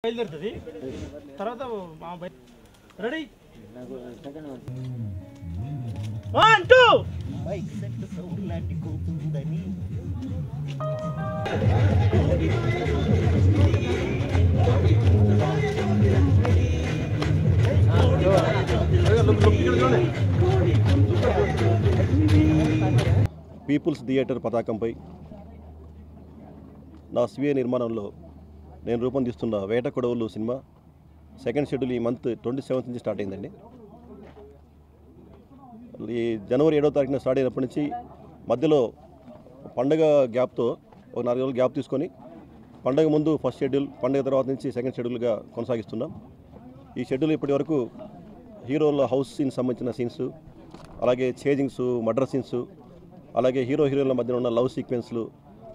బయలుదేరుతుంది తర్వాత ready 1 2 bike set sound లాంటి కూతుందని పీపుల్స్ థియేటర్ పతాకంపై నా స్వీయ నిర్మాణంలో నేను రూపొందిస్తున్న వేట కొడవలు సినిమా సెకండ్ షెడ్యూల్ ఈ మంత్ 27th నుంచి స్టార్ట్ అయిందండి. ఈ జనవరి 7వ తారీఖున స్టార్ట్ అయినప్పటి నుంచి మధ్యలో పండగ గ్యాప్తో ఒక 4 రోజులు గ్యాప్ తీసుకొని పండగ ముందు ఫస్ట్ షెడ్యూల్, పండగ తర్వాత నుంచి సెకండ్ షెడ్యూల్గా కొనసాగిస్తున్నాం. ఈ షెడ్యూల్ ఇప్పటి వరకు హీరోల హౌస్ సీన్స్ సంబంధించిన సీన్స్, అలాగే చేజింగ్స్, మర్డర్ సీన్స్, అలాగే హీరోయిన్ల మధ్యన ఉన్న లవ్ సీక్వెన్స్లు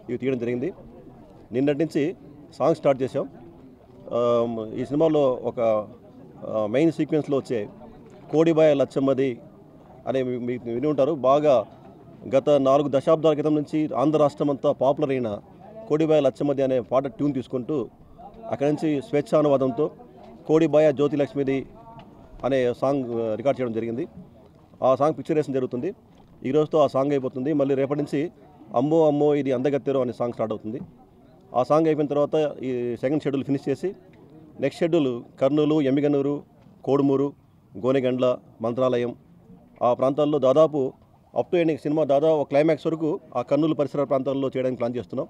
ఇవి తీయడం జరిగింది. నిన్నటి నుంచి సాంగ్ స్టార్ట్ చేసాం. ఈ సినిమాలో ఒక మెయిన్ సీక్వెన్స్లో వచ్చే కోడిబాయ లచ్చమ్మది అనే మీకు విని ఉంటారు. బాగా గత 4 దశాబ్దాల క్రితం నుంచి ఆంధ్ర రాష్ట్రం అంతా పాపులర్ అయిన కోడిబాయ లచ్చమ్మది అనే పాట ట్యూన్ తీసుకుంటూ అక్కడి నుంచి స్వేచ్ఛానువాదంతో కోడిబాయ జ్యోతిలక్ష్మిది అనే సాంగ్ రికార్డ్ చేయడం జరిగింది. ఆ సాంగ్ పిక్చరేషన్ జరుగుతుంది. ఈరోజుతో ఆ సాంగ్ అయిపోతుంది. మళ్ళీ రేపటి నుంచి అమ్మో అమ్మో ఇది అందగత్తెరు అనే సాంగ్ స్టార్ట్ అవుతుంది. ఆ సాంగ్ అయిపోయిన తర్వాత ఈ సెకండ్ షెడ్యూల్ ఫినిష్ చేసి నెక్స్ట్ షెడ్యూల్ కర్నూలు, ఎమ్మిగనూరు, కోడుమూరు, గోనెగండ్ల, మంత్రాలయం ఆ ప్రాంతాల్లో దాదాపు అప్ టు ఎండింగ్ సినిమా దాదాపు క్లైమాక్స్ వరకు ఆ కర్నూలు పరిసర ప్రాంతాల్లో చేయడానికి ప్లాన్ చేస్తున్నాం.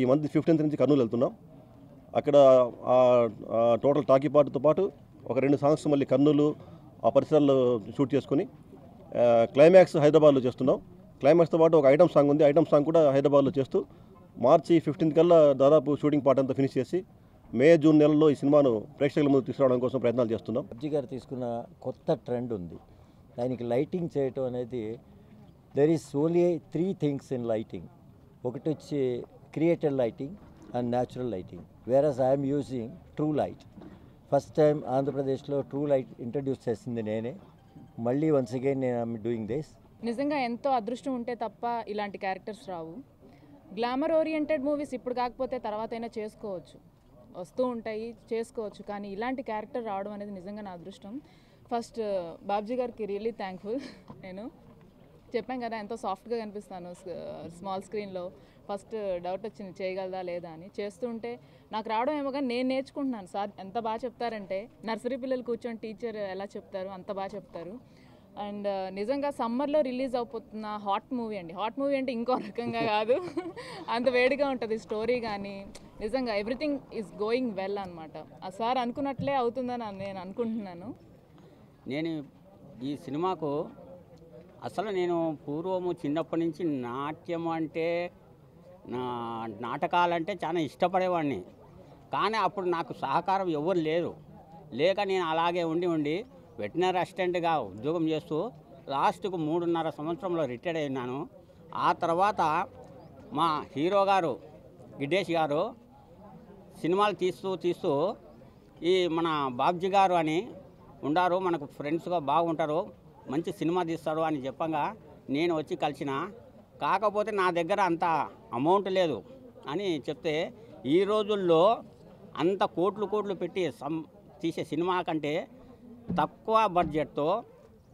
ఈ మంత్ 15th నుంచి కర్నూలు వెళ్తున్నాం. అక్కడ టోటల్ టాకీ పాటతో పాటు ఒక 2 సాంగ్స్ మళ్ళీ కర్నూలు ఆ పరిసరాల్లో షూట్ చేసుకుని క్లైమాక్స్ హైదరాబాద్లో చేస్తున్నాం. క్లైమాక్స్తో పాటు ఒక ఐటమ్ సాంగ్ ఉంది. ఐటమ్ సాంగ్ కూడా హైదరాబాద్లో చేస్తూ మార్చి 15th కల్లా దాదాపు షూటింగ్ పార్ట్ అంతా ఫినిష్ చేసి మే, జూన్ నెలలో ఈ సినిమాను ప్రేక్షకుల ముందు తీసుకురావడం కోసం ప్రయత్నాలు చేస్తున్నాం. అబ్జీ గారు తీసుకున్న కొత్త ట్రెండ్ ఉంది. దానికి లైటింగ్ చేయటం అనేది there is only 3 things in lighting. ఒకటి వచ్చి created lighting and natural lighting. Whereas I'm using true light. First time ఆంధ్రప్రదేశ్లో ట్రూ లైట్ ఇంట్రడ్యూస్ చేసింది నేనే. మళ్ళీ వన్స్ అగైన్ నేను ఐఎమ్ డూయింగ్ దిస్. నిజంగా ఎంతో అదృష్టం ఉంటే తప్ప ఇలాంటి క్యారెక్టర్స్ రావు. గ్లామర్ ఓరియంటెడ్ మూవీస్ ఇప్పుడు కాకపోతే తర్వాత అయినా చేసుకోవచ్చు, వస్తూ ఉంటాయి, చేసుకోవచ్చు. కానీ ఇలాంటి క్యారెక్టర్ రావడం అనేది నిజంగా నా అదృష్టం. ఫస్ట్ బాబ్జీ గారికి రియల్లీ థ్యాంక్ఫుల్. నేను చెప్పాను కదా ఎంతో సాఫ్ట్గా కనిపిస్తాను స్మాల్ స్క్రీన్లో. ఫస్ట్ డౌట్ వచ్చింది చేయగలదా లేదా అని. చేస్తుంటే నాకు రావడం ఏమో కానీ నేను నేర్చుకుంటున్నాను. సార్ ఎంత బాగా చెప్తారంటే నర్సరీ పిల్లలు కూర్చొని టీచర్ ఎలా చెప్తారు అంత బాగా చెప్తారు. అండ్ నిజంగా సమ్మర్లో రిలీజ్ అయిపోతున్న హాట్ మూవీ అండి. హాట్ మూవీ అంటే ఇంకో రకంగా కాదు, అంత వేడిగా ఉంటుంది స్టోరీ. కానీ నిజంగా ఎవ్రీథింగ్ ఈజ్ గోయింగ్ వెల్ అనమాట. ఆ సార్ అనుకున్నట్లే అవుతుందని నేను అనుకుంటున్నాను. నేను ఈ సినిమాకు అసలు నేను పూర్వము చిన్నప్పటి నుంచి నాట్యం అంటే నాటకాలంటే చాలా ఇష్టపడేవాడిని. కానీ అప్పుడు నాకు సహకారం ఎవరు లేక నేను అలాగే ఉండి వెటనరీ అసిస్టెంట్గా ఉద్యోగం చేస్తూ లాస్ట్కు 3.5 సంవత్సరంలో రిటైర్డ్ అయినాను. ఆ తర్వాత మా హీరో గారు గిడ్డేష్ గారు సినిమాలు తీస్తూ ఈ మన బాబ్జీ గారు అని ఉండారు, మనకు ఫ్రెండ్స్గా బాగుంటారు, మంచి సినిమా తీస్తారు అని చెప్పంగా నేను వచ్చి కలిసిన. కాకపోతే నా దగ్గర అంత అమౌంట్ లేదు అని చెప్తే ఈ రోజుల్లో అంత కోట్లు పెట్టి తీసే సినిమా కంటే తక్కువ బడ్జెట్తో,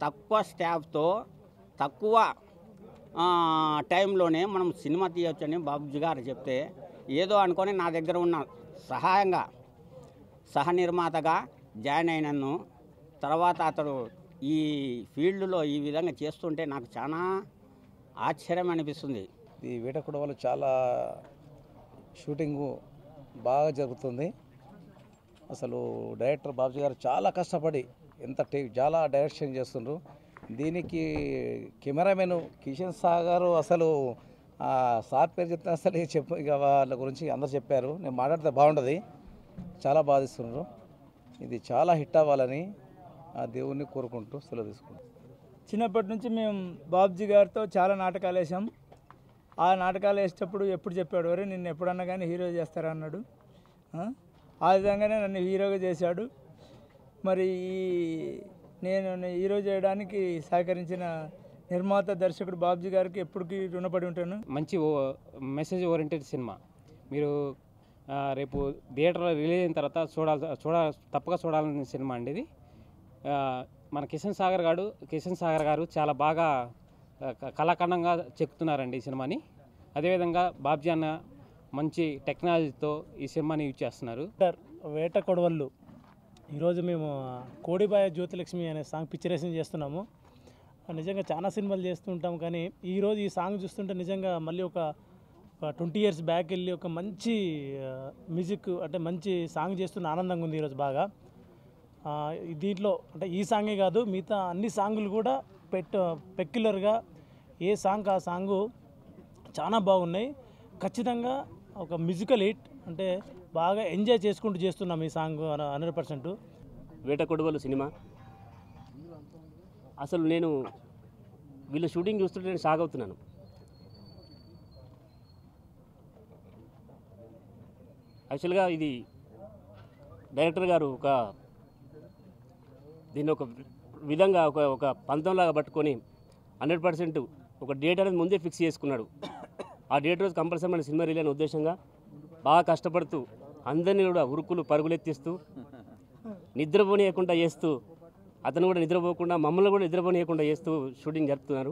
తక్కువ స్టాఫ్తో, తక్కువ టైంలోనే మనం సినిమా తీయొచ్చని బాబ్జీ గారు చెప్తే ఏదో అనుకొని నా దగ్గర ఉన్న సహ నిర్మాతగా జాయిన్ అయినాను. తర్వాత అతడు ఈ ఫీల్డ్లో ఈ విధంగా చేస్తుంటే నాకు చాలా ఆశ్చర్యం అనిపిస్తుంది. ఈ వేట కొడవలు చాలా షూటింగు బాగా జరుగుతుంది. అసలు డైరెక్టర్ బాబ్జీ గారు చాలా కష్టపడి చాలా డైరెక్షన్ చేస్తుండ్రు. దీనికి కెమెరామెన్ కిషన్ సాగర్ అసలు సార్ పేరు చెప్తే అసలు ఇక వాళ్ళ గురించి అందరు చెప్పారు. నేను మాట్లాడితే బాగుంటుంది, చాలా బాధిస్తున్నారు. ఇది చాలా హిట్ అవ్వాలని ఆ దేవుణ్ణి కోరుకుంటూ సెలవు తీసుకుంటాం. చిన్నప్పటి నుంచి మేము బాబ్జీ గారితో చాలా నాటకాలు వేసాం. ఆ నాటకాలు వేసేటప్పుడు ఎప్పుడు చెప్పాడు, వరే నిన్ను ఎప్పుడన్నా కానీ హీరో చేస్తారా అన్నాడు. ఆ విధంగానే నన్ను హీరోగా చేశాడు. మరి నేను హీరో చేయడానికి సహకరించిన నిర్మాత, దర్శకుడు బాబ్జీ గారికి ఎప్పటికీ రుణపడి ఉంటాను. మంచి మెసేజ్ ఓరియంటెడ్ సినిమా. మీరు రేపు థియేటర్లో రిలీజ్ అయిన తర్వాత తప్పక చూడాలనే సినిమా అండి ఇది. మన కిషన్ సాగర్ గారు చాలా బాగా కళాఖండంగా చెక్కుతున్నారండి ఈ సినిమాని. అదేవిధంగా బాబ్జీ అన్న మంచి టెక్నాలజీతో ఈ సినిమాని యూజ్ చేస్తున్నారు. వేట కొడవళ్ళు ఈరోజు మేము కోడిబాయ జ్యోతిలక్ష్మి అనే సాంగ్ పిక్చరైజేషన్ చేస్తున్నాము. నిజంగా చాలా సినిమాలు చేస్తుంటాం, కానీ ఈరోజు ఈ సాంగ్ చూస్తుంటే నిజంగా మళ్ళీ ఒక 20 years బ్యాక్ వెళ్ళి ఒక మంచి మ్యూజిక్ అంటే మంచి సాంగ్ చేస్తున్న ఆనందంగా ఉంది ఈరోజు బాగా. దీంట్లో అంటే ఈ సాంగే కాదు, మిగతా అన్ని సాంగులు కూడా పెక్యులర్గా ఏ సాంగ్ ఆ సాంగు చాలా బాగున్నాయి. ఖచ్చితంగా ఒక మ్యూజికల్ హిట్, అంటే బాగా ఎంజాయ్ చేసుకుంటూ చేస్తున్నాం ఈ సాంగ్ 100%. వేట కొడవలు సినిమా అసలు నేను వీళ్ళ షూటింగ్ చూస్తుంటే నేను షాక్ అవుతున్నాను. యాక్చువల్గా ఇది డైరెక్టర్ గారు దీన్ని ఒక విధంగా ఒక పంతంలాగా పట్టుకొని 100% ఒక డేట్ అనేది ముందే ఫిక్స్ చేసుకున్నాడు. ఆ డేట్ రోజు కంపల్సరీ మన సినిమా రిలీజ్ అనే ఉద్దేశంగా బాగా కష్టపడుతూ అందరినీ కూడా ఉరుకులు పరుగులెత్తిస్తూ నిద్రపోనీయకుండా చేస్తూ, అతను కూడా నిద్రపోకుండా మమ్మల్ని కూడా నిద్రపోనీయకుండా చేస్తూ షూటింగ్ జరుపుతున్నారు.